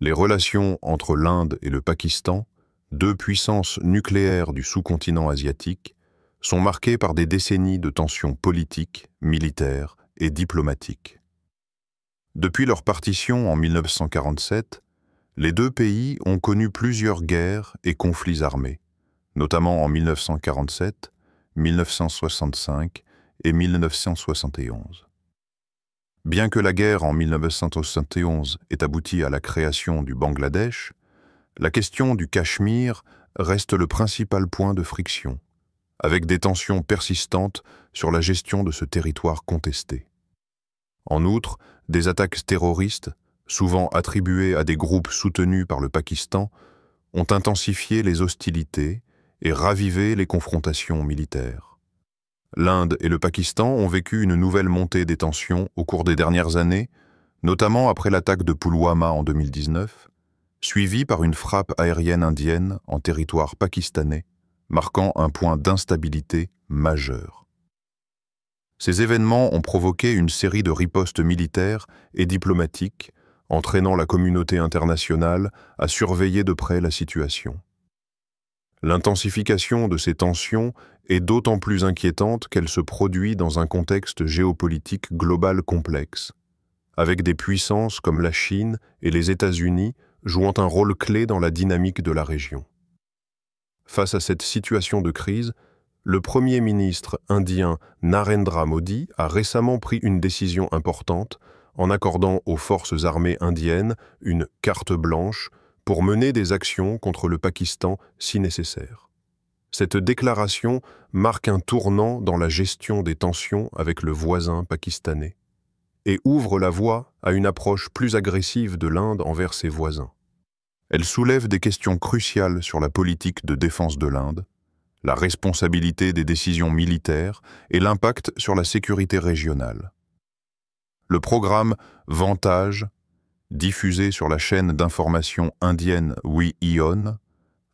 Les relations entre l'Inde et le Pakistan, deux puissances nucléaires du sous-continent asiatique, sont marquées par des décennies de tensions politiques, militaires et diplomatiques. Depuis leur partition en 1947, les deux pays ont connu plusieurs guerres et conflits armés, notamment en 1947, 1965 et 1971. Bien que la guerre en 1971 ait abouti à la création du Bangladesh, la question du Cachemire reste le principal point de friction, avec des tensions persistantes sur la gestion de ce territoire contesté. En outre, des attaques terroristes, souvent attribuées à des groupes soutenus par le Pakistan, ont intensifié les hostilités et ravivé les confrontations militaires. L'Inde et le Pakistan ont vécu une nouvelle montée des tensions au cours des dernières années, notamment après l'attaque de Pulwama en 2019, suivie par une frappe aérienne indienne en territoire pakistanais, marquant un point d'instabilité majeur. Ces événements ont provoqué une série de ripostes militaires et diplomatiques, entraînant la communauté internationale à surveiller de près la situation. L'intensification de ces tensions est d'autant plus inquiétante qu'elle se produit dans un contexte géopolitique global complexe, avec des puissances comme la Chine et les États-Unis jouant un rôle clé dans la dynamique de la région. Face à cette situation de crise, le Premier ministre indien Narendra Modi a récemment pris une décision importante en accordant aux forces armées indiennes une carte blanche pour mener des actions contre le Pakistan si nécessaire. Cette déclaration marque un tournant dans la gestion des tensions avec le voisin pakistanais et ouvre la voie à une approche plus agressive de l'Inde envers ses voisins. Elle soulève des questions cruciales sur la politique de défense de l'Inde, la responsabilité des décisions militaires et l'impact sur la sécurité régionale. Le programme Vantage, diffusé sur la chaîne d'information indienne WION,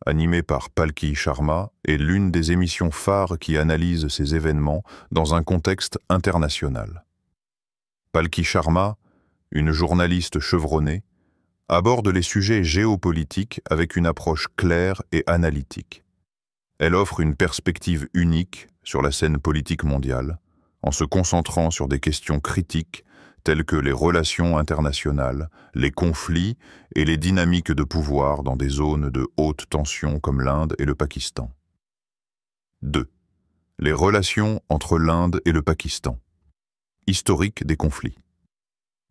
animé par Palki Sharma, est l'une des émissions phares qui analyse ces événements dans un contexte international. Palki Sharma, une journaliste chevronnée, aborde les sujets géopolitiques avec une approche claire et analytique. Elle offre une perspective unique sur la scène politique mondiale, en se concentrant sur des questions critiques telles que les relations internationales, les conflits et les dynamiques de pouvoir dans des zones de haute tension comme l'Inde et le Pakistan. 2. Les relations entre l'Inde et le Pakistan. Historique des conflits.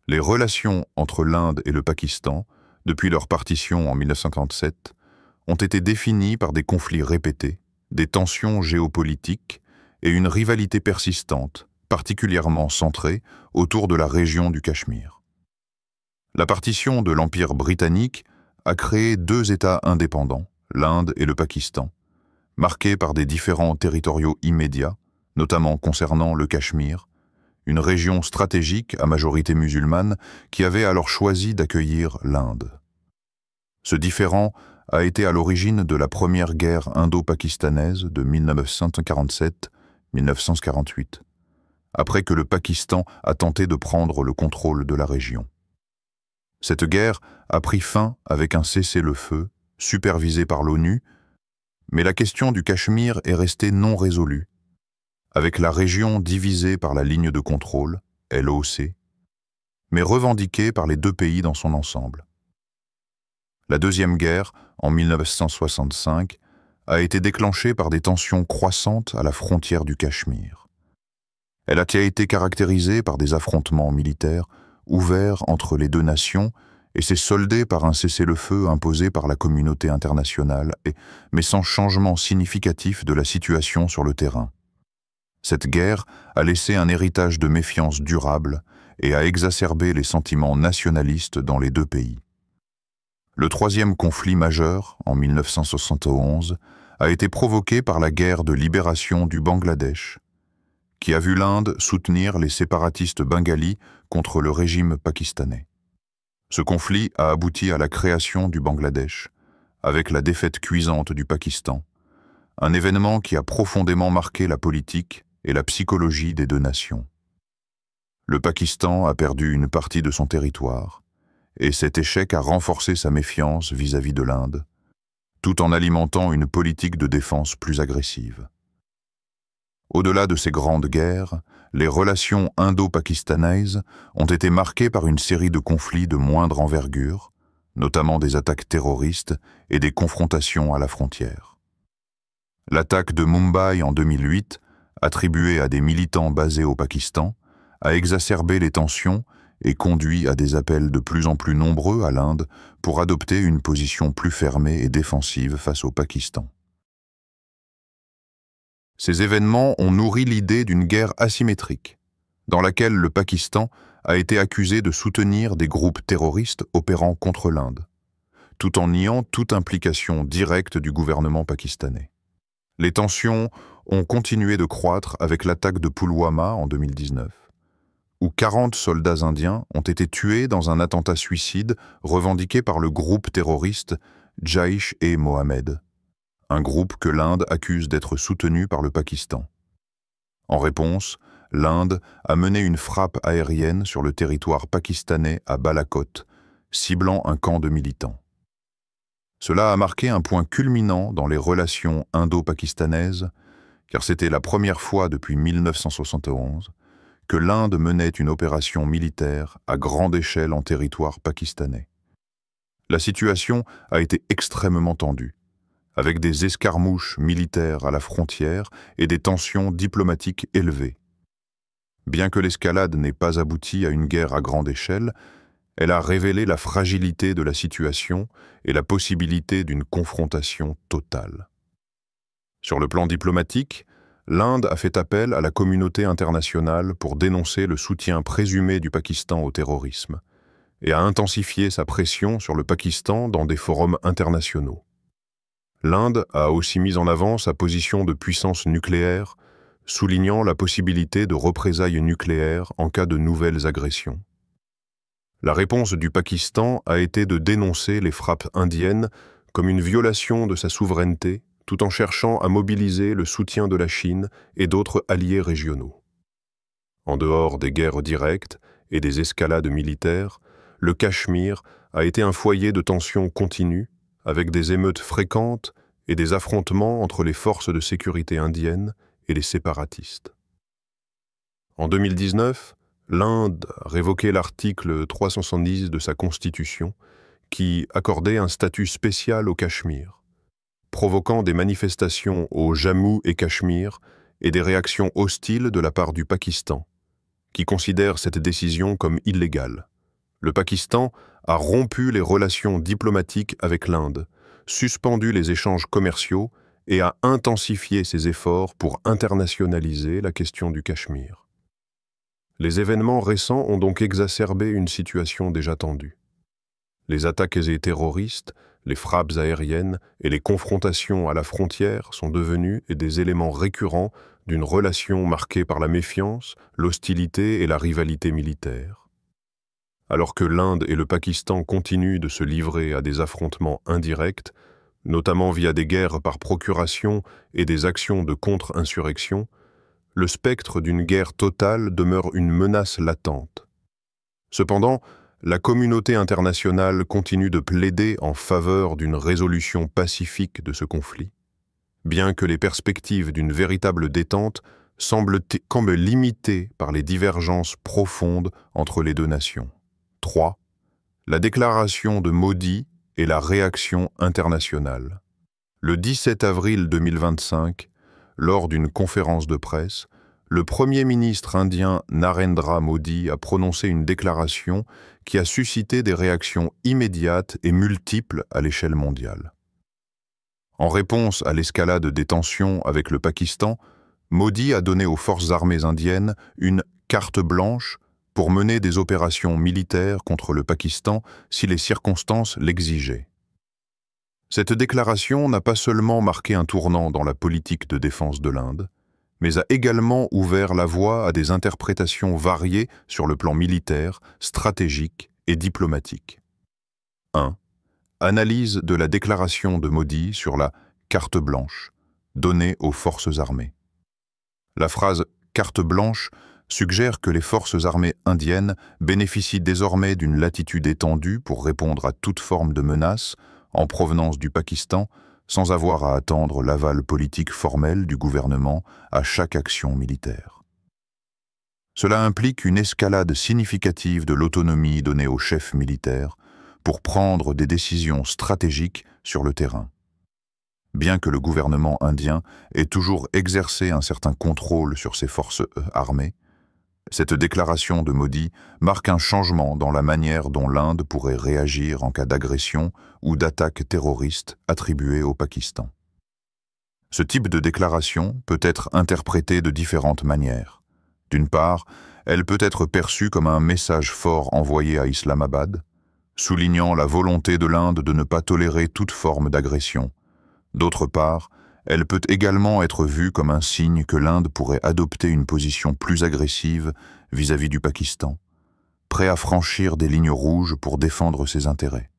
Les relations entre l'Inde et le Pakistan, depuis leur partition en 1947, ont été définies par des conflits répétés, des tensions géopolitiques et une rivalité persistante, particulièrement centrée autour de la région du Cachemire. La partition de l'Empire britannique a créé deux États indépendants, l'Inde et le Pakistan, marqués par des différends territoriaux immédiats, notamment concernant le Cachemire, une région stratégique à majorité musulmane qui avait alors choisi d'accueillir l'Inde. Ce différend a été à l'origine de la première guerre indo-pakistanaise de 1947-1948, après que le Pakistan a tenté de prendre le contrôle de la région. Cette guerre a pris fin avec un cessez-le-feu, supervisé par l'ONU, mais la question du Cachemire est restée non résolue, avec la région divisée par la ligne de contrôle, LOC, mais revendiquée par les deux pays dans son ensemble. La Deuxième Guerre, en 1965, a été déclenchée par des tensions croissantes à la frontière du Cachemire. Elle a été caractérisée par des affrontements militaires ouverts entre les deux nations et s'est soldée par un cessez-le-feu imposé par la communauté internationale, mais sans changement significatif de la situation sur le terrain. Cette guerre a laissé un héritage de méfiance durable et a exacerbé les sentiments nationalistes dans les deux pays. Le troisième conflit majeur, en 1971, a été provoqué par la guerre de libération du Bangladesh, qui a vu l'Inde soutenir les séparatistes bengalis contre le régime pakistanais. Ce conflit a abouti à la création du Bangladesh, avec la défaite cuisante du Pakistan, un événement qui a profondément marqué la politique et la psychologie des deux nations. Le Pakistan a perdu une partie de son territoire, et cet échec a renforcé sa méfiance vis-à-vis de l'Inde, tout en alimentant une politique de défense plus agressive. Au-delà de ces grandes guerres, les relations indo-pakistanaises ont été marquées par une série de conflits de moindre envergure, notamment des attaques terroristes et des confrontations à la frontière. L'attaque de Mumbai en 2008, attribuée à des militants basés au Pakistan, a exacerbé les tensions et conduit à des appels de plus en plus nombreux à l'Inde pour adopter une position plus fermée et défensive face au Pakistan. Ces événements ont nourri l'idée d'une guerre asymétrique, dans laquelle le Pakistan a été accusé de soutenir des groupes terroristes opérant contre l'Inde, tout en niant toute implication directe du gouvernement pakistanais. Les tensions ont continué de croître avec l'attaque de Pulwama en 2019, où 40 soldats indiens ont été tués dans un attentat suicide revendiqué par le groupe terroriste Jaish-e-Mohammed, un groupe que l'Inde accuse d'être soutenu par le Pakistan. En réponse, l'Inde a mené une frappe aérienne sur le territoire pakistanais à Balakot, ciblant un camp de militants. Cela a marqué un point culminant dans les relations indo-pakistanaises, car c'était la première fois depuis 1971 que l'Inde menait une opération militaire à grande échelle en territoire pakistanais. La situation a été extrêmement tendue, avec des escarmouches militaires à la frontière et des tensions diplomatiques élevées. Bien que l'escalade n'ait pas abouti à une guerre à grande échelle, elle a révélé la fragilité de la situation et la possibilité d'une confrontation totale. Sur le plan diplomatique, l'Inde a fait appel à la communauté internationale pour dénoncer le soutien présumé du Pakistan au terrorisme et a intensifié sa pression sur le Pakistan dans des forums internationaux. L'Inde a aussi mis en avant sa position de puissance nucléaire, soulignant la possibilité de représailles nucléaires en cas de nouvelles agressions. La réponse du Pakistan a été de dénoncer les frappes indiennes comme une violation de sa souveraineté, tout en cherchant à mobiliser le soutien de la Chine et d'autres alliés régionaux. En dehors des guerres directes et des escalades militaires, le Cachemire a été un foyer de tensions continues, avec des émeutes fréquentes et des affrontements entre les forces de sécurité indiennes et les séparatistes. En 2019, l'Inde a révoqué l'article 370 de sa constitution qui accordait un statut spécial au Cachemire, provoquant des manifestations au Jammu et Cachemire et des réactions hostiles de la part du Pakistan, qui considère cette décision comme illégale. Le Pakistan a rompu les relations diplomatiques avec l'Inde, suspendu les échanges commerciaux et a intensifié ses efforts pour internationaliser la question du Cachemire. Les événements récents ont donc exacerbé une situation déjà tendue. Les attaques terroristes, les frappes aériennes et les confrontations à la frontière sont devenus des éléments récurrents d'une relation marquée par la méfiance, l'hostilité et la rivalité militaire. Alors que l'Inde et le Pakistan continuent de se livrer à des affrontements indirects, notamment via des guerres par procuration et des actions de contre-insurrection, le spectre d'une guerre totale demeure une menace latente. Cependant, la communauté internationale continue de plaider en faveur d'une résolution pacifique de ce conflit, bien que les perspectives d'une véritable détente semblent limitées par les divergences profondes entre les deux nations. 3. La déclaration de Modi et la réaction internationale. Le 17 avril 2025, lors d'une conférence de presse, le Premier ministre indien Narendra Modi a prononcé une déclaration qui a suscité des réactions immédiates et multiples à l'échelle mondiale. En réponse à l'escalade des tensions avec le Pakistan, Modi a donné aux forces armées indiennes une carte blanche pour mener des opérations militaires contre le Pakistan si les circonstances l'exigeaient. Cette déclaration n'a pas seulement marqué un tournant dans la politique de défense de l'Inde, mais a également ouvert la voie à des interprétations variées sur le plan militaire, stratégique et diplomatique. 1. Analyse de la déclaration de Modi sur la carte blanche donnée aux forces armées. La phrase « carte blanche » suggère que les forces armées indiennes bénéficient désormais d'une latitude étendue pour répondre à toute forme de menace en provenance du Pakistan sans avoir à attendre l'aval politique formel du gouvernement à chaque action militaire. Cela implique une escalade significative de l'autonomie donnée aux chefs militaires pour prendre des décisions stratégiques sur le terrain. Bien que le gouvernement indien ait toujours exercé un certain contrôle sur ses forces armées, cette déclaration de Modi marque un changement dans la manière dont l'Inde pourrait réagir en cas d'agression ou d'attaque terroriste attribuée au Pakistan. Ce type de déclaration peut être interprété de différentes manières. D'une part, elle peut être perçue comme un message fort envoyé à Islamabad, soulignant la volonté de l'Inde de ne pas tolérer toute forme d'agression. D'autre part, elle peut également être vue comme un signe que l'Inde pourrait adopter une position plus agressive vis-à-vis du Pakistan, prêt à franchir des lignes rouges pour défendre ses intérêts.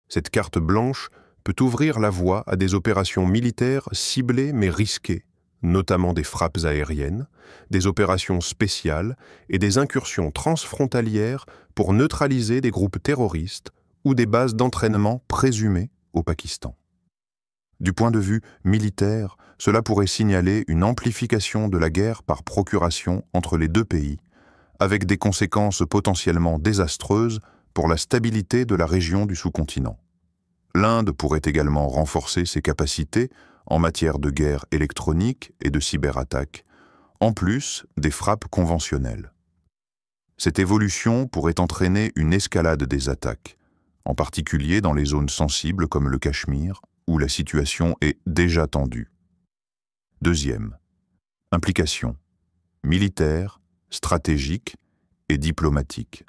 Cette carte blanche peut ouvrir la voie à des opérations militaires ciblées mais risquées, notamment des frappes aériennes, des opérations spéciales et des incursions transfrontalières pour neutraliser des groupes terroristes ou des bases d'entraînement présumées au Pakistan. Du point de vue militaire, cela pourrait signaler une amplification de la guerre par procuration entre les deux pays, avec des conséquences potentiellement désastreuses pour la stabilité de la région du sous-continent. L'Inde pourrait également renforcer ses capacités en matière de guerre électronique et de cyberattaque, en plus des frappes conventionnelles. Cette évolution pourrait entraîner une escalade des attaques, en particulier dans les zones sensibles comme le Cachemire, où la situation est déjà tendue. Deuxième, implication militaire, stratégique et diplomatique.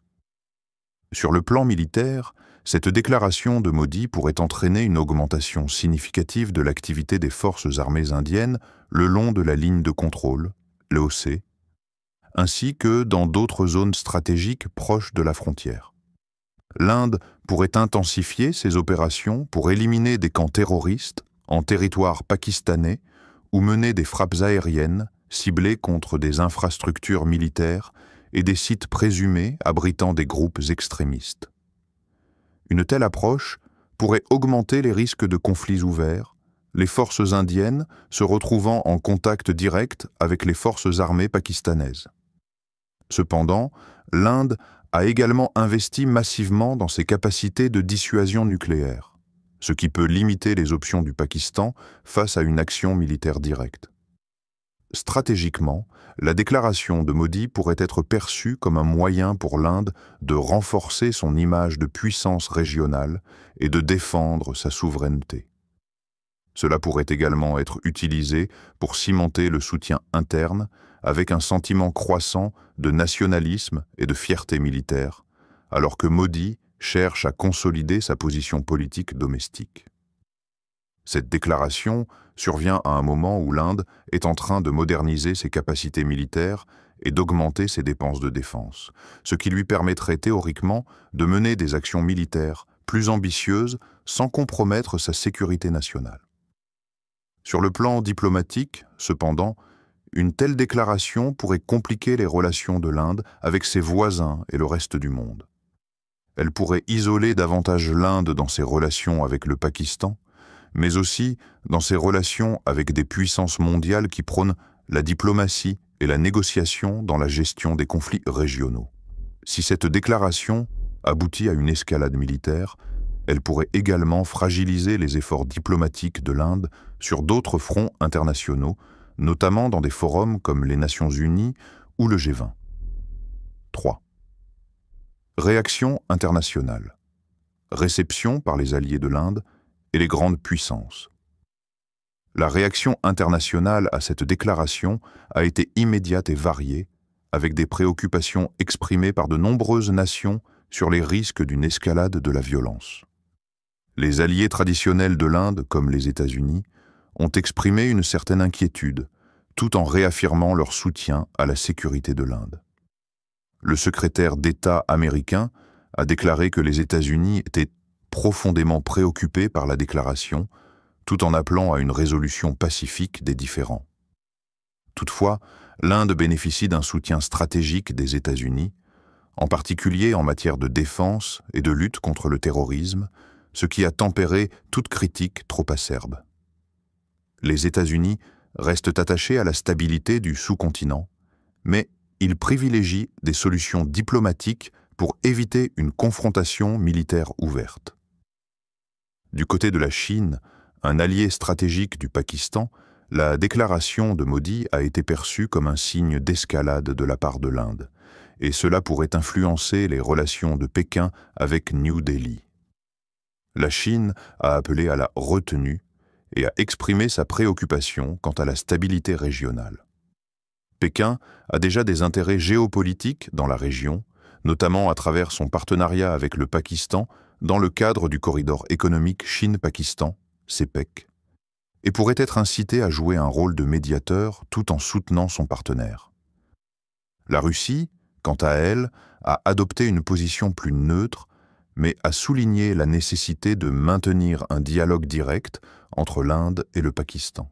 Sur le plan militaire, cette déclaration de Modi pourrait entraîner une augmentation significative de l'activité des forces armées indiennes le long de la ligne de contrôle, l'OC, ainsi que dans d'autres zones stratégiques proches de la frontière. L'Inde pourrait intensifier ses opérations pour éliminer des camps terroristes en territoire pakistanais ou mener des frappes aériennes ciblées contre des infrastructures militaires et des sites présumés abritant des groupes extrémistes. Une telle approche pourrait augmenter les risques de conflits ouverts, les forces indiennes se retrouvant en contact direct avec les forces armées pakistanaises. Cependant, l'Inde a également investi massivement dans ses capacités de dissuasion nucléaire, ce qui peut limiter les options du Pakistan face à une action militaire directe. Stratégiquement, la déclaration de Modi pourrait être perçue comme un moyen pour l'Inde de renforcer son image de puissance régionale et de défendre sa souveraineté. Cela pourrait également être utilisé pour cimenter le soutien interne avec un sentiment croissant de nationalisme et de fierté militaire, alors que Modi cherche à consolider sa position politique domestique. Cette déclaration survient à un moment où l'Inde est en train de moderniser ses capacités militaires et d'augmenter ses dépenses de défense, ce qui lui permettrait théoriquement de mener des actions militaires plus ambitieuses sans compromettre sa sécurité nationale. Sur le plan diplomatique, cependant, une telle déclaration pourrait compliquer les relations de l'Inde avec ses voisins et le reste du monde. Elle pourrait isoler davantage l'Inde dans ses relations avec le Pakistan, mais aussi dans ses relations avec des puissances mondiales qui prônent la diplomatie et la négociation dans la gestion des conflits régionaux. Si cette déclaration aboutit à une escalade militaire, elle pourrait également fragiliser les efforts diplomatiques de l'Inde sur d'autres fronts internationaux, notamment dans des forums comme les Nations Unies ou le G20. 3. Réaction internationale. Réception par les alliés de l'Inde et les grandes puissances. La réaction internationale à cette déclaration a été immédiate et variée, avec des préoccupations exprimées par de nombreuses nations sur les risques d'une escalade de la violence. Les alliés traditionnels de l'Inde, comme les États-Unis, ont exprimé une certaine inquiétude, tout en réaffirmant leur soutien à la sécurité de l'Inde. Le secrétaire d'État américain a déclaré que les États-Unis étaient profondément préoccupés par la déclaration, tout en appelant à une résolution pacifique des différends. Toutefois, l'Inde bénéficie d'un soutien stratégique des États-Unis, en particulier en matière de défense et de lutte contre le terrorisme, ce qui a tempéré toute critique trop acerbe. Les États-Unis restent attachés à la stabilité du sous-continent, mais ils privilégient des solutions diplomatiques pour éviter une confrontation militaire ouverte. Du côté de la Chine, un allié stratégique du Pakistan, la déclaration de Modi a été perçue comme un signe d'escalade de la part de l'Inde, et cela pourrait influencer les relations de Pékin avec New Delhi. La Chine a appelé à la retenue et a exprimé sa préoccupation quant à la stabilité régionale. Pékin a déjà des intérêts géopolitiques dans la région, notamment à travers son partenariat avec le Pakistan dans le cadre du corridor économique Chine-Pakistan, CPEC, et pourrait être incité à jouer un rôle de médiateur tout en soutenant son partenaire. La Russie, quant à elle, a adopté une position plus neutre, mais a souligné la nécessité de maintenir un dialogue direct entre l'Inde et le Pakistan.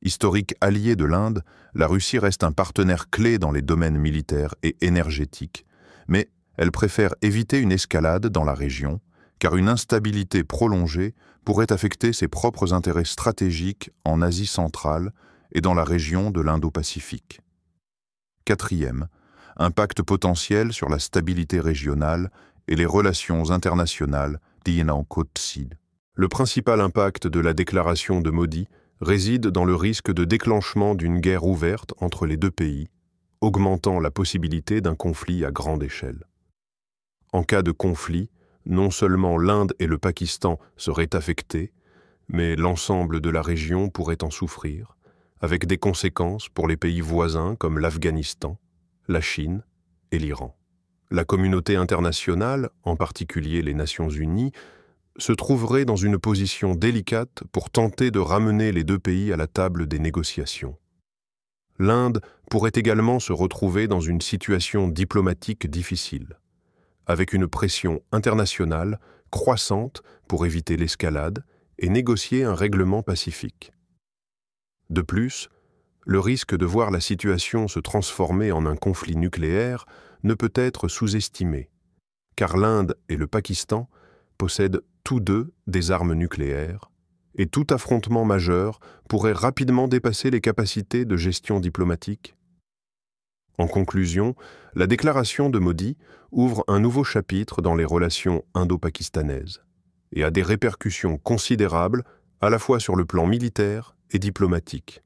Historique allié de l'Inde, la Russie reste un partenaire clé dans les domaines militaires et énergétiques, mais elle préfère éviter une escalade dans la région, car une instabilité prolongée pourrait affecter ses propres intérêts stratégiques en Asie centrale et dans la région de l'Indo-Pacifique. Quatrième, impact potentiel sur la stabilité régionale et les relations internationales d'Iran-Côte-Sud. Le principal impact de la déclaration de Modi réside dans le risque de déclenchement d'une guerre ouverte entre les deux pays, augmentant la possibilité d'un conflit à grande échelle. En cas de conflit, non seulement l'Inde et le Pakistan seraient affectés, mais l'ensemble de la région pourrait en souffrir, avec des conséquences pour les pays voisins comme l'Afghanistan, la Chine et l'Iran. La communauté internationale, en particulier les Nations Unies, se trouverait dans une position délicate pour tenter de ramener les deux pays à la table des négociations. L'Inde pourrait également se retrouver dans une situation diplomatique difficile, avec une pression internationale croissante pour éviter l'escalade et négocier un règlement pacifique. De plus, le risque de voir la situation se transformer en un conflit nucléaire ne peut être sous-estimé, car l'Inde et le Pakistan possèdent tous deux des armes nucléaires, et tout affrontement majeur pourrait rapidement dépasser les capacités de gestion diplomatique. En conclusion, la déclaration de Modi ouvre un nouveau chapitre dans les relations indo-pakistanaises et a des répercussions considérables à la fois sur le plan militaire et diplomatique.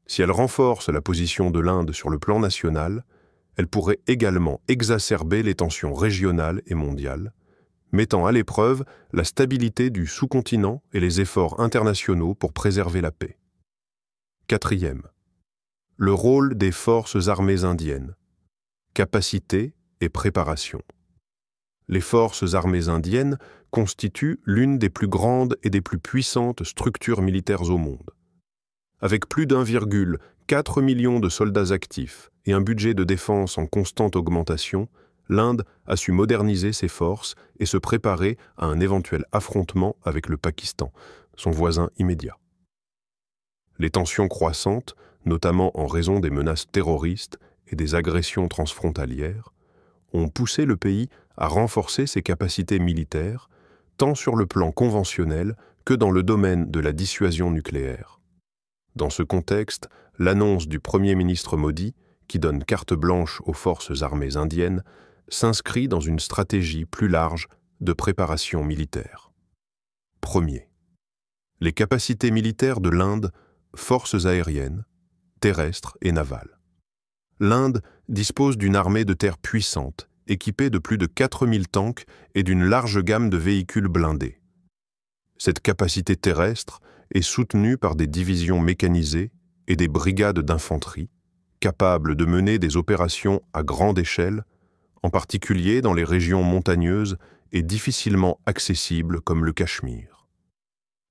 Si elle renforce la position de l'Inde sur le plan national, elle pourrait également exacerber les tensions régionales et mondiales, mettant à l'épreuve la stabilité du sous-continent et les efforts internationaux pour préserver la paix. Quatrième, le rôle des forces armées indiennes, capacité et préparation. Les forces armées indiennes constituent l'une des plus grandes et des plus puissantes structures militaires au monde. Avec plus d'1,4 million de soldats actifs et un budget de défense en constante augmentation, l'Inde a su moderniser ses forces et se préparer à un éventuel affrontement avec le Pakistan, son voisin immédiat. Les tensions croissantes, notamment en raison des menaces terroristes et des agressions transfrontalières, ont poussé le pays à renforcer ses capacités militaires, tant sur le plan conventionnel que dans le domaine de la dissuasion nucléaire. Dans ce contexte, l'annonce du Premier ministre Modi, qui donne carte blanche aux forces armées indiennes, s'inscrit dans une stratégie plus large de préparation militaire. Premier, les capacités militaires de l'Inde, forces aériennes, terrestres et navales. L'Inde dispose d'une armée de terre puissante, équipée de plus de 4000 tanks et d'une large gamme de véhicules blindés. Cette capacité terrestre est soutenue par des divisions mécanisées et des brigades d'infanterie, capables de mener des opérations à grande échelle, en particulier dans les régions montagneuses et difficilement accessibles comme le Cachemire.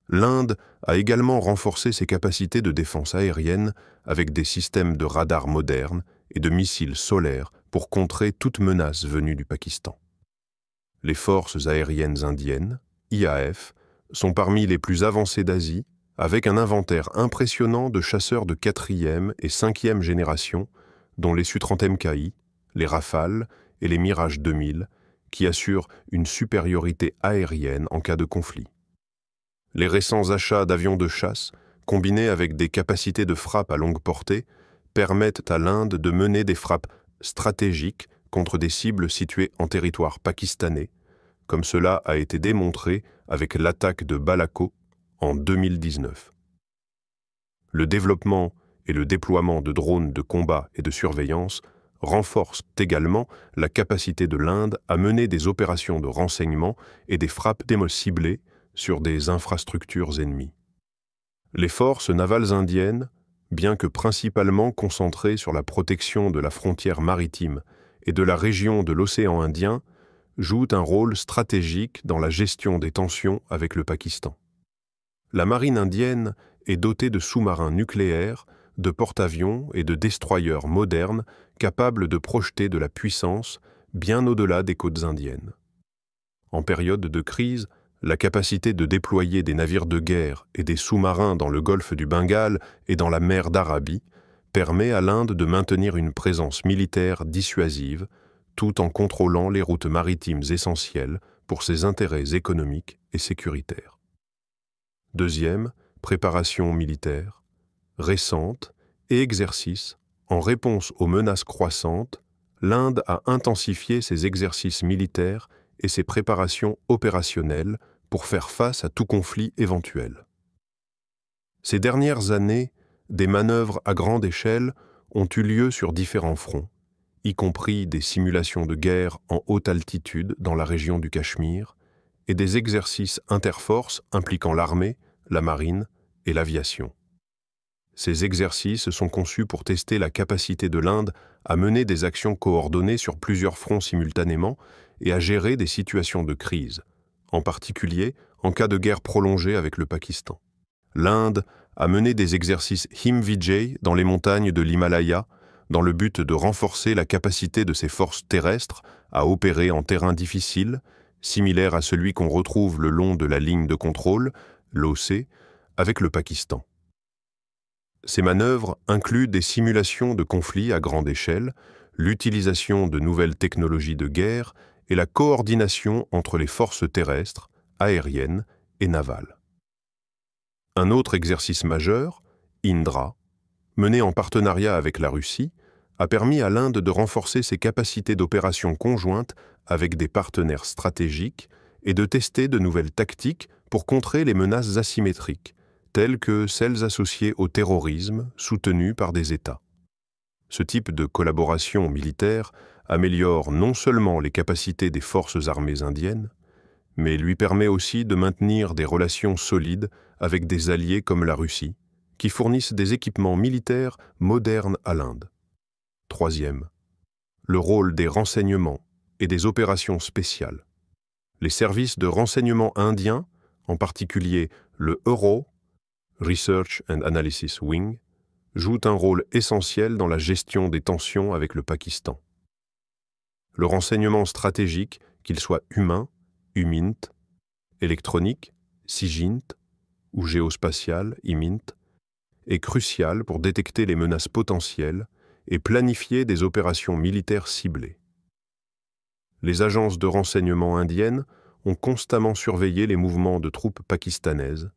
L'Inde a également renforcé ses capacités de défense aérienne avec des systèmes de radars modernes et de missiles solaires pour contrer toute menace venue du Pakistan. Les forces aériennes indiennes, IAF, sont parmi les plus avancées d'Asie, avec un inventaire impressionnant de chasseurs de 4e et 5e génération, dont les Su-30 MKI, les Rafales et les Mirage 2000, qui assurent une supériorité aérienne en cas de conflit. Les récents achats d'avions de chasse, combinés avec des capacités de frappe à longue portée, permettent à l'Inde de mener des frappes stratégiques contre des cibles situées en territoire pakistanais, comme cela a été démontré avec l'attaque de Balako en 2019. Le développement et le déploiement de drones de combat et de surveillance renforcent également la capacité de l'Inde à mener des opérations de renseignement et des frappes d'émos ciblées sur des infrastructures ennemies. Les forces navales indiennes, bien que principalement concentrées sur la protection de la frontière maritime et de la région de l'océan Indien, jouent un rôle stratégique dans la gestion des tensions avec le Pakistan. La marine indienne est dotée de sous-marins nucléaires, de porte-avions et de destroyers modernes capables de projeter de la puissance bien au-delà des côtes indiennes. En période de crise, la capacité de déployer des navires de guerre et des sous-marins dans le golfe du Bengale et dans la mer d'Arabie permet à l'Inde de maintenir une présence militaire dissuasive tout en contrôlant les routes maritimes essentielles pour ses intérêts économiques et sécuritaires. Deuxième, préparation militaire, récente et exercice. En réponse aux menaces croissantes, l'Inde a intensifié ses exercices militaires et ses préparations opérationnelles pour faire face à tout conflit éventuel. Ces dernières années, des manœuvres à grande échelle ont eu lieu sur différents fronts, y compris des simulations de guerre en haute altitude dans la région du Cachemire et des exercices interforces impliquant l'armée, la marine et l'aviation. Ces exercices sont conçus pour tester la capacité de l'Inde à mener des actions coordonnées sur plusieurs fronts simultanément et à gérer des situations de crise, en particulier en cas de guerre prolongée avec le Pakistan. L'Inde a mené des exercices Him-Vijay dans les montagnes de l'Himalaya dans le but de renforcer la capacité de ses forces terrestres à opérer en terrain difficile, similaire à celui qu'on retrouve le long de la ligne de contrôle, l'OC, avec le Pakistan. Ces manœuvres incluent des simulations de conflits à grande échelle, l'utilisation de nouvelles technologies de guerre et la coordination entre les forces terrestres, aériennes et navales. Un autre exercice majeur, Indra, mené en partenariat avec la Russie, a permis à l'Inde de renforcer ses capacités d'opération conjointes avec des partenaires stratégiques et de tester de nouvelles tactiques pour contrer les menaces asymétriques, telles que celles associées au terrorisme soutenu par des États. Ce type de collaboration militaire améliore non seulement les capacités des forces armées indiennes, mais lui permet aussi de maintenir des relations solides avec des alliés comme la Russie, qui fournissent des équipements militaires modernes à l'Inde. Troisième, le rôle des renseignements et des opérations spéciales. Les services de renseignement indiens, en particulier le EURO, Research and Analysis Wing, jouent un rôle essentiel dans la gestion des tensions avec le Pakistan. Le renseignement stratégique, qu'il soit humain, HUMINT, électronique, SIGINT ou géospatial, IMINT, est crucial pour détecter les menaces potentielles et planifier des opérations militaires ciblées. Les agences de renseignement indiennes ont constamment surveillé les mouvements de troupes pakistanaises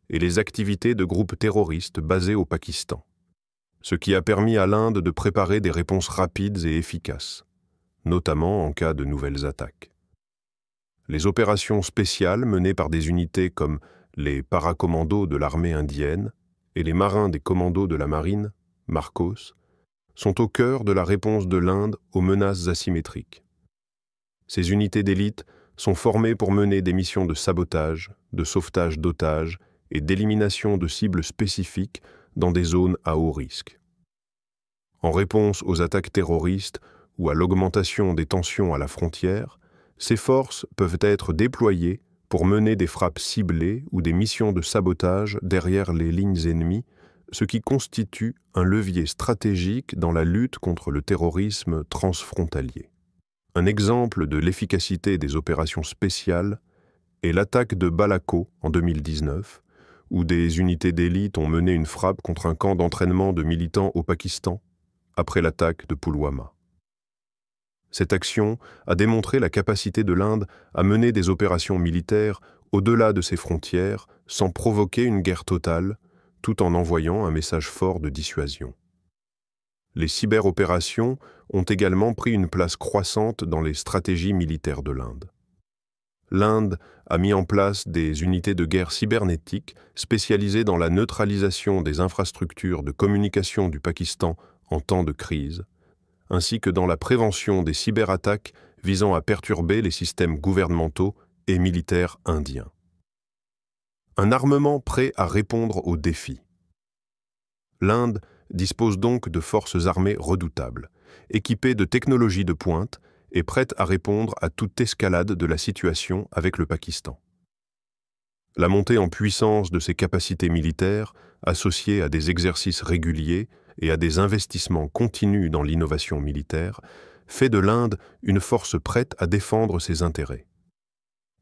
et les activités de groupes terroristes basés au Pakistan, ce qui a permis à l'Inde de préparer des réponses rapides et efficaces, notamment en cas de nouvelles attaques. Les opérations spéciales menées par des unités comme les paracommandos de l'armée indienne et les marins des commandos de la marine, Marcos, sont au cœur de la réponse de l'Inde aux menaces asymétriques. Ces unités d'élite sont formées pour mener des missions de sabotage, de sauvetage d'otages et d'élimination de cibles spécifiques dans des zones à haut risque. En réponse aux attaques terroristes ou à l'augmentation des tensions à la frontière, ces forces peuvent être déployées pour mener des frappes ciblées ou des missions de sabotage derrière les lignes ennemies ce qui constitue un levier stratégique dans la lutte contre le terrorisme transfrontalier. Un exemple de l'efficacité des opérations spéciales est l'attaque de Balako en 2019, où des unités d'élite ont mené une frappe contre un camp d'entraînement de militants au Pakistan, après l'attaque de Pulwama. Cette action a démontré la capacité de l'Inde à mener des opérations militaires au-delà de ses frontières sans provoquer une guerre totale, tout en envoyant un message fort de dissuasion. Les cyberopérations ont également pris une place croissante dans les stratégies militaires de l'Inde. L'Inde a mis en place des unités de guerre cybernétiques spécialisées dans la neutralisation des infrastructures de communication du Pakistan en temps de crise, ainsi que dans la prévention des cyberattaques visant à perturber les systèmes gouvernementaux et militaires indiens. Un armement prêt à répondre aux défis. L'Inde dispose donc de forces armées redoutables, équipées de technologies de pointe et prêtes à répondre à toute escalade de la situation avec le Pakistan. La montée en puissance de ses capacités militaires, associée à des exercices réguliers et à des investissements continus dans l'innovation militaire, fait de l'Inde une force prête à défendre ses intérêts.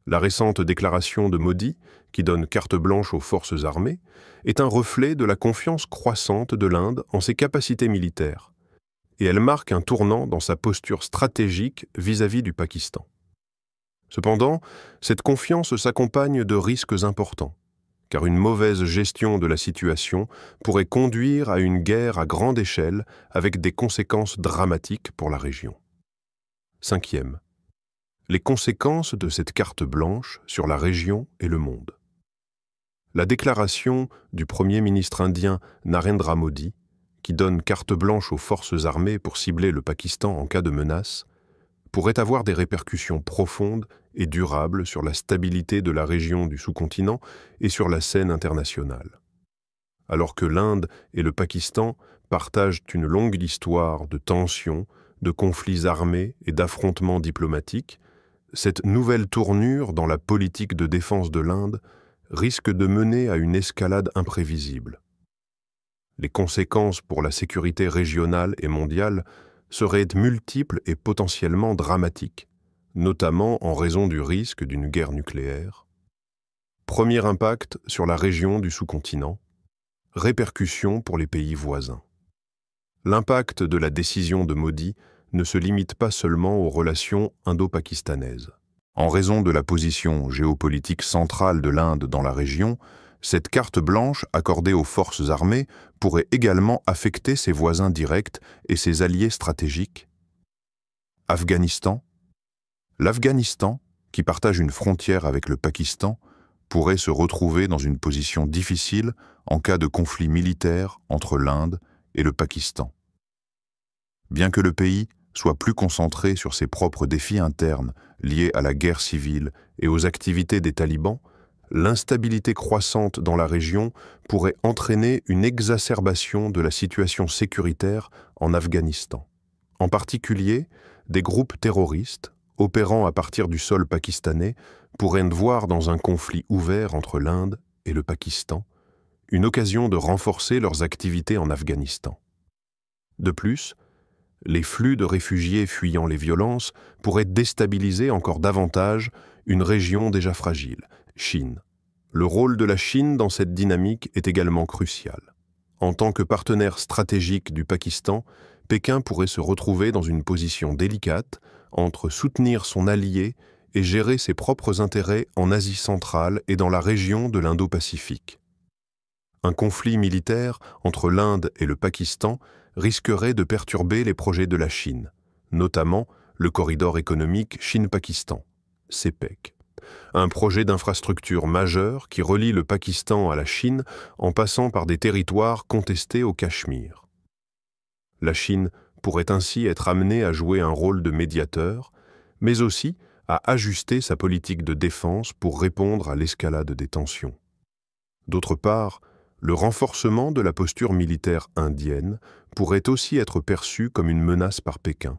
La récente déclaration de Modi, qui donne carte blanche aux forces armées, est un reflet de la confiance croissante de l'Inde en ses capacités militaires, et elle marque un tournant dans sa posture stratégique vis-à-vis du Pakistan. Cependant, cette confiance s'accompagne de risques importants, car une mauvaise gestion de la situation pourrait conduire à une guerre à grande échelle avec des conséquences dramatiques pour la région. 5e. Les conséquences de cette carte blanche sur la région et le monde. La déclaration du Premier ministre indien Narendra Modi, qui donne carte blanche aux forces armées pour cibler le Pakistan en cas de menace, pourrait avoir des répercussions profondes et durables sur la stabilité de la région du sous-continent et sur la scène internationale. Alors que l'Inde et le Pakistan partagent une longue histoire de tensions, de conflits armés et d'affrontements diplomatiques, cette nouvelle tournure dans la politique de défense de l'Inde risque de mener à une escalade imprévisible. Les conséquences pour la sécurité régionale et mondiale seraient multiples et potentiellement dramatiques, notamment en raison du risque d'une guerre nucléaire. Premier impact sur la région du sous-continent, répercussions pour les pays voisins. L'impact de la décision de Modi ne se limite pas seulement aux relations indo-pakistanaises. En raison de la position géopolitique centrale de l'Inde dans la région, cette carte blanche accordée aux forces armées pourrait également affecter ses voisins directs et ses alliés stratégiques. Afghanistan. L'Afghanistan, qui partage une frontière avec le Pakistan, pourrait se retrouver dans une position difficile en cas de conflit militaire entre l'Inde et le Pakistan. Bien que le pays soit plus concentré sur ses propres défis internes liés à la guerre civile et aux activités des talibans, l'instabilité croissante dans la région pourrait entraîner une exacerbation de la situation sécuritaire en Afghanistan. En particulier, des groupes terroristes, opérant à partir du sol pakistanais, pourraient voir dans un conflit ouvert entre l'Inde et le Pakistan une occasion de renforcer leurs activités en Afghanistan. De plus, les flux de réfugiés fuyant les violences pourraient déstabiliser encore davantage une région déjà fragile, Chine. Le rôle de la Chine dans cette dynamique est également crucial. En tant que partenaire stratégique du Pakistan, Pékin pourrait se retrouver dans une position délicate entre soutenir son allié et gérer ses propres intérêts en Asie centrale et dans la région de l'Indo-Pacifique. Un conflit militaire entre l'Inde et le Pakistan risquerait de perturber les projets de la Chine, notamment le corridor économique Chine-Pakistan, CPEC, un projet d'infrastructure majeur qui relie le Pakistan à la Chine en passant par des territoires contestés au Cachemire. La Chine pourrait ainsi être amenée à jouer un rôle de médiateur, mais aussi à ajuster sa politique de défense pour répondre à l'escalade des tensions. D'autre part, le renforcement de la posture militaire indienne pourrait aussi être perçu comme une menace par Pékin,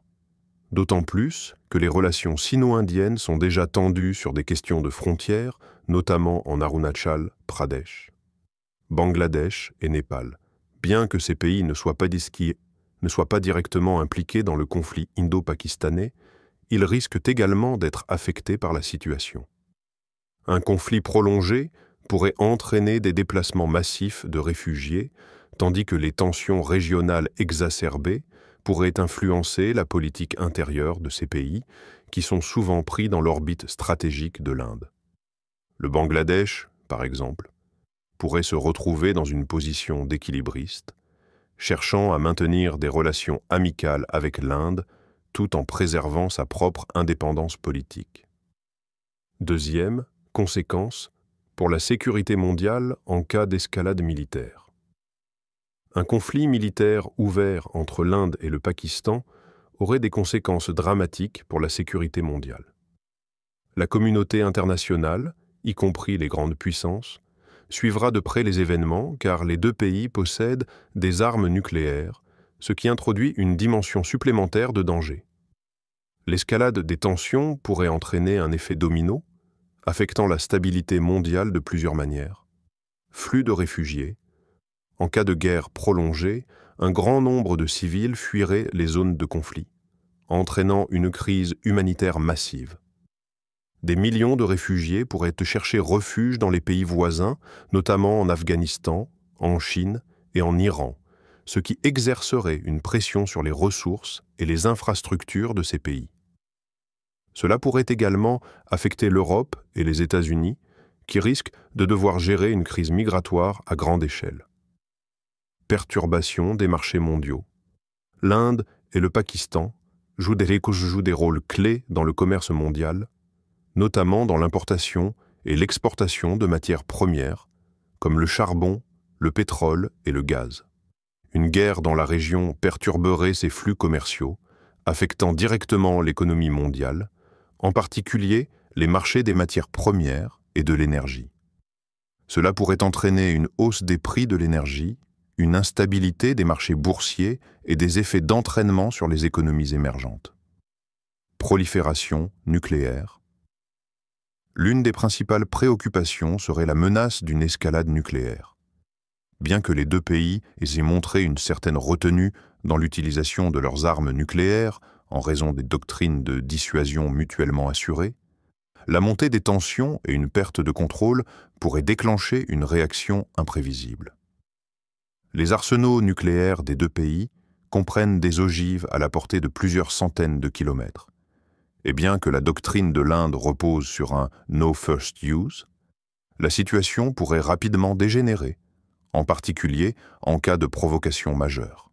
d'autant plus que les relations sino-indiennes sont déjà tendues sur des questions de frontières, notamment en Arunachal Pradesh, Bangladesh et Népal, Bien que ces pays ne soient pas directement impliqués dans le conflit indo-pakistanais, ils risquent également d'être affectés par la situation. Un conflit prolongé pourrait entraîner des déplacements massifs de réfugiés, tandis que les tensions régionales exacerbées pourraient influencer la politique intérieure de ces pays, qui sont souvent pris dans l'orbite stratégique de l'Inde. Le Bangladesh, par exemple, pourrait se retrouver dans une position d'équilibriste, cherchant à maintenir des relations amicales avec l'Inde tout en préservant sa propre indépendance politique. Deuxième conséquence, pour la sécurité mondiale en cas d'escalade militaire. Un conflit militaire ouvert entre l'Inde et le Pakistan aurait des conséquences dramatiques pour la sécurité mondiale. La communauté internationale, y compris les grandes puissances, suivra de près les événements car les deux pays possèdent des armes nucléaires, ce qui introduit une dimension supplémentaire de danger. L'escalade des tensions pourrait entraîner un effet domino, affectant la stabilité mondiale de plusieurs manières. Flux de réfugiés. En cas de guerre prolongée, un grand nombre de civils fuiraient les zones de conflit, entraînant une crise humanitaire massive. Des millions de réfugiés pourraient chercher refuge dans les pays voisins, notamment en Afghanistan, en Chine et en Iran, ce qui exercerait une pression sur les ressources et les infrastructures de ces pays. Cela pourrait également affecter l'Europe et les États-Unis, qui risquent de devoir gérer une crise migratoire à grande échelle. Perturbation des marchés mondiaux. L'Inde et le Pakistan jouent des rôles clés dans le commerce mondial, notamment dans l'importation et l'exportation de matières premières, comme le charbon, le pétrole et le gaz. Une guerre dans la région perturberait ces flux commerciaux, affectant directement l'économie mondiale, en particulier les marchés des matières premières et de l'énergie. Cela pourrait entraîner une hausse des prix de l'énergie, une instabilité des marchés boursiers et des effets d'entraînement sur les économies émergentes. Prolifération nucléaire. L'une des principales préoccupations serait la menace d'une escalade nucléaire. Bien que les deux pays aient montré une certaine retenue dans l'utilisation de leurs armes nucléaires en raison des doctrines de dissuasion mutuellement assurées, la montée des tensions et une perte de contrôle pourraient déclencher une réaction imprévisible. Les arsenaux nucléaires des deux pays comprennent des ogives à la portée de plusieurs centaines de kilomètres. Et bien que la doctrine de l'Inde repose sur un « no first use », la situation pourrait rapidement dégénérer, en particulier en cas de provocation majeure.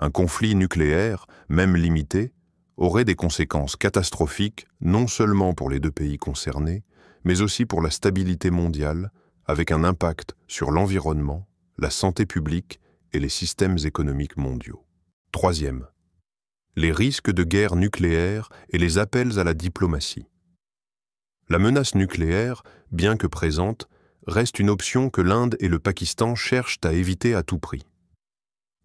Un conflit nucléaire, même limité, aurait des conséquences catastrophiques non seulement pour les deux pays concernés, mais aussi pour la stabilité mondiale, avec un impact sur l'environnement, la santé publique et les systèmes économiques mondiaux. Troisième, les risques de guerre nucléaire et les appels à la diplomatie. La menace nucléaire, bien que présente, reste une option que l'Inde et le Pakistan cherchent à éviter à tout prix.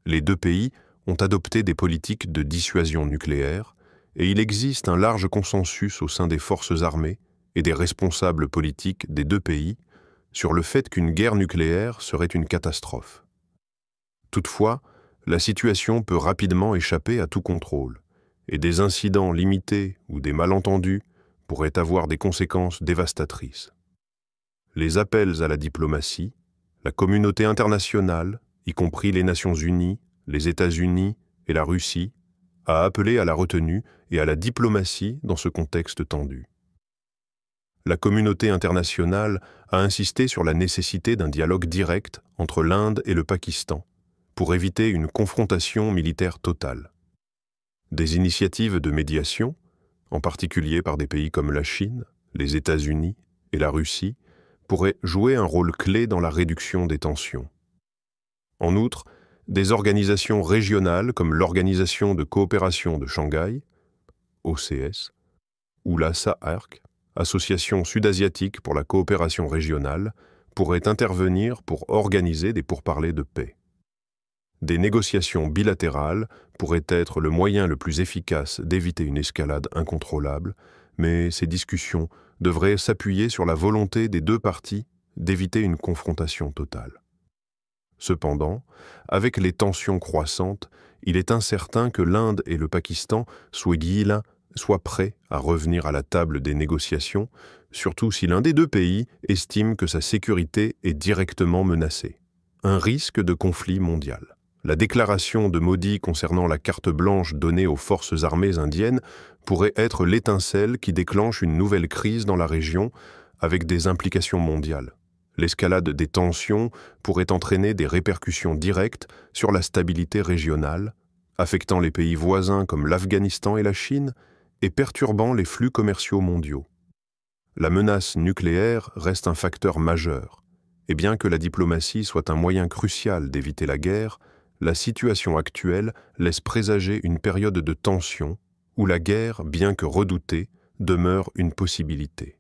Les deux pays ont adopté des politiques de dissuasion nucléaire et il existe un large consensus au sein des forces armées et des responsables politiques des deux pays sur le fait qu'une guerre nucléaire serait une catastrophe. Toutefois, la situation peut rapidement échapper à tout contrôle et des incidents limités ou des malentendus pourraient avoir des conséquences dévastatrices. Les appels à la diplomatie, la communauté internationale, y compris les Nations Unies, les États-Unis et la Russie, a appelé à la retenue et à la diplomatie dans ce contexte tendu. La communauté internationale a insisté sur la nécessité d'un dialogue direct entre l'Inde et le Pakistan pour éviter une confrontation militaire totale. Des initiatives de médiation, en particulier par des pays comme la Chine, les États-Unis et la Russie, pourraient jouer un rôle clé dans la réduction des tensions. En outre, des organisations régionales comme l'Organisation de coopération de Shanghai, OCS, ou la SAARC, Association sud-asiatique pour la coopération régionale, pourraient intervenir pour organiser des pourparlers de paix. Des négociations bilatérales pourraient être le moyen le plus efficace d'éviter une escalade incontrôlable, mais ces discussions devraient s'appuyer sur la volonté des deux parties d'éviter une confrontation totale. Cependant, avec les tensions croissantes, il est incertain que l'Inde et le Pakistan soient prêts à revenir à la table des négociations, surtout si l'un des deux pays estime que sa sécurité est directement menacée. Un risque de conflit mondial. La déclaration de Modi concernant la carte blanche donnée aux forces armées indiennes pourrait être l'étincelle qui déclenche une nouvelle crise dans la région avec des implications mondiales. L'escalade des tensions pourrait entraîner des répercussions directes sur la stabilité régionale, affectant les pays voisins comme l'Afghanistan et la Chine et perturbant les flux commerciaux mondiaux. La menace nucléaire reste un facteur majeur, et bien que la diplomatie soit un moyen crucial d'éviter la guerre, la situation actuelle laisse présager une période de tension où la guerre, bien que redoutée, demeure une possibilité.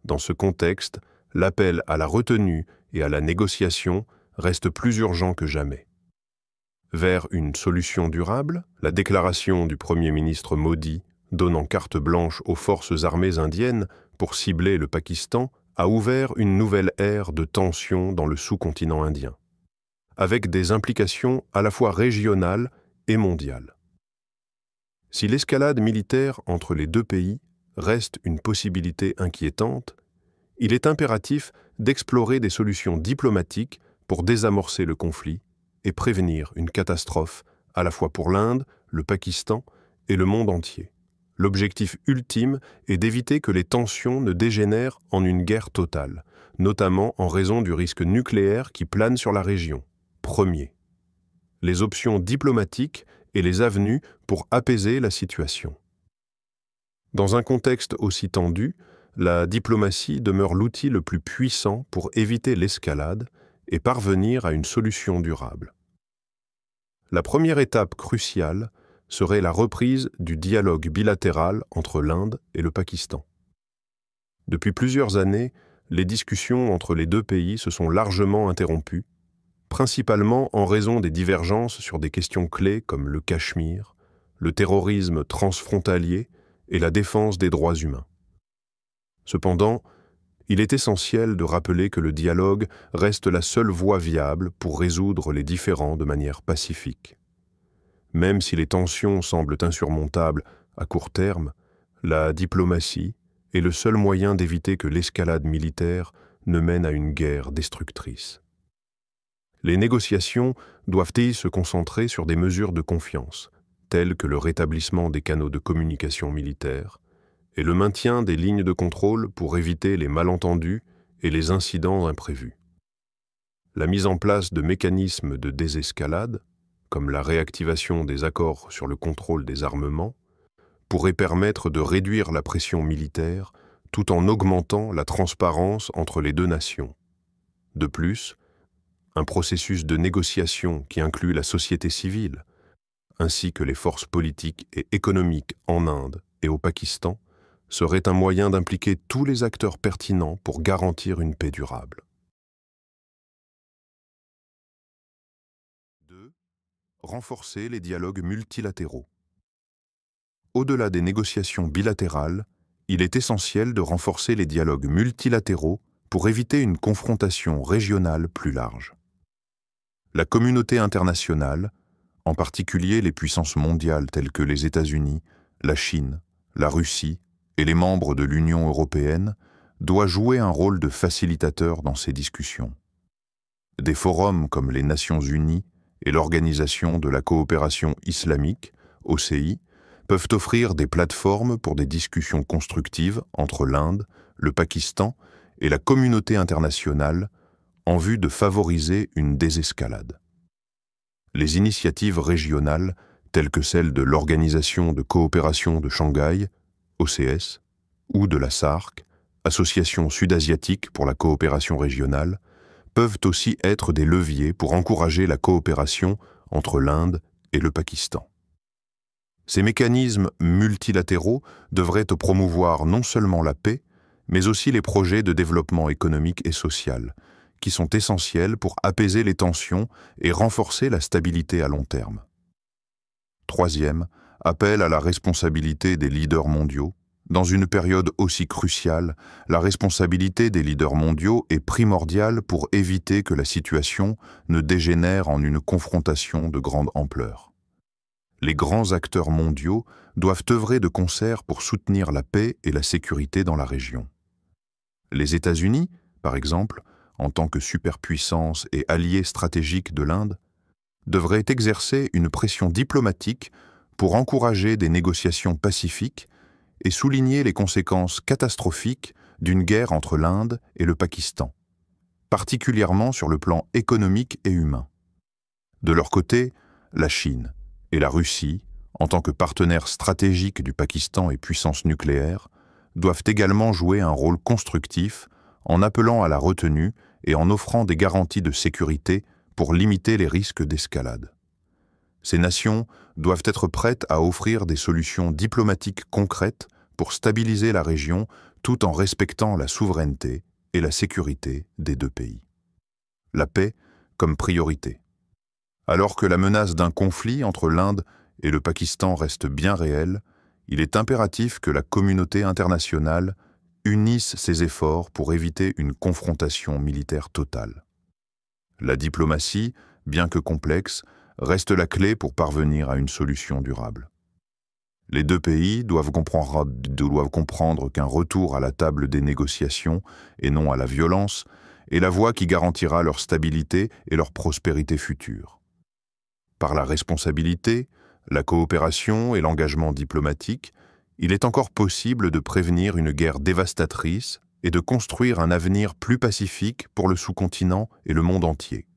Dans ce contexte, l'appel à la retenue et à la négociation reste plus urgent que jamais. Vers une solution durable, la déclaration du Premier ministre Modi donnant carte blanche aux forces armées indiennes pour cibler le Pakistan a ouvert une nouvelle ère de tension dans le sous-continent indien, avec des implications à la fois régionales et mondiales. Si l'escalade militaire entre les deux pays reste une possibilité inquiétante, il est impératif d'explorer des solutions diplomatiques pour désamorcer le conflit et prévenir une catastrophe à la fois pour l'Inde, le Pakistan et le monde entier. L'objectif ultime est d'éviter que les tensions ne dégénèrent en une guerre totale, notamment en raison du risque nucléaire qui plane sur la région. Premier. Les options diplomatiques et les avenues pour apaiser la situation. Dans un contexte aussi tendu, la diplomatie demeure l'outil le plus puissant pour éviter l'escalade et parvenir à une solution durable. La première étape cruciale serait la reprise du dialogue bilatéral entre l'Inde et le Pakistan. Depuis plusieurs années, les discussions entre les deux pays se sont largement interrompues, principalement en raison des divergences sur des questions clés comme le Cachemire, le terrorisme transfrontalier et la défense des droits humains. Cependant, il est essentiel de rappeler que le dialogue reste la seule voie viable pour résoudre les différends de manière pacifique. Même si les tensions semblent insurmontables à court terme, la diplomatie est le seul moyen d'éviter que l'escalade militaire ne mène à une guerre destructrice. Les négociations doivent se concentrer sur des mesures de confiance, telles que le rétablissement des canaux de communication militaires et le maintien des lignes de contrôle pour éviter les malentendus et les incidents imprévus. La mise en place de mécanismes de désescalade, comme la réactivation des accords sur le contrôle des armements, pourrait permettre de réduire la pression militaire tout en augmentant la transparence entre les deux nations. De plus, un processus de négociation qui inclut la société civile, ainsi que les forces politiques et économiques en Inde et au Pakistan, serait un moyen d'impliquer tous les acteurs pertinents pour garantir une paix durable. 2. Renforcer les dialogues multilatéraux. Au-delà des négociations bilatérales, il est essentiel de renforcer les dialogues multilatéraux pour éviter une confrontation régionale plus large. La communauté internationale, en particulier les puissances mondiales telles que les États-Unis, la Chine, la Russie et les membres de l'Union européenne, doit jouer un rôle de facilitateur dans ces discussions. Des forums comme les Nations Unies et l'Organisation de la coopération islamique, OCI, peuvent offrir des plateformes pour des discussions constructives entre l'Inde, le Pakistan et la communauté internationale en vue de favoriser une désescalade. Les initiatives régionales, telles que celle de l'Organisation de coopération de Shanghai, OCS, ou de la SAARC, Association sud-asiatique pour la coopération régionale, peuvent aussi être des leviers pour encourager la coopération entre l'Inde et le Pakistan. Ces mécanismes multilatéraux devraient promouvoir non seulement la paix, mais aussi les projets de développement économique et social, qui sont essentiels pour apaiser les tensions et renforcer la stabilité à long terme. Troisième, appel à la responsabilité des leaders mondiaux, Dans une période aussi cruciale, la responsabilité des leaders mondiaux est primordiale pour éviter que la situation ne dégénère en une confrontation de grande ampleur. Les grands acteurs mondiaux doivent œuvrer de concert pour soutenir la paix et la sécurité dans la région. Les États-Unis, par exemple, en tant que superpuissance et allié stratégique de l'Inde, devraient exercer une pression diplomatique pour encourager des négociations pacifiques et souligner les conséquences catastrophiques d'une guerre entre l'Inde et le Pakistan, particulièrement sur le plan économique et humain. De leur côté, la Chine et la Russie, en tant que partenaires stratégiques du Pakistan et puissance nucléaire, doivent également jouer un rôle constructif en appelant à la retenue et en offrant des garanties de sécurité pour limiter les risques d'escalade. Ces nations doivent être prêtes à offrir des solutions diplomatiques concrètes pour stabiliser la région tout en respectant la souveraineté et la sécurité des deux pays. La paix comme priorité. Alors que la menace d'un conflit entre l'Inde et le Pakistan reste bien réelle, il est impératif que la communauté internationale unisse ses efforts pour éviter une confrontation militaire totale. La diplomatie, bien que complexe, reste la clé pour parvenir à une solution durable. Les deux pays doivent comprendre qu'un retour à la table des négociations et non à la violence est la voie qui garantira leur stabilité et leur prospérité future. Par la responsabilité, la coopération et l'engagement diplomatique, il est encore possible de prévenir une guerre dévastatrice et de construire un avenir plus pacifique pour le sous-continent et le monde entier.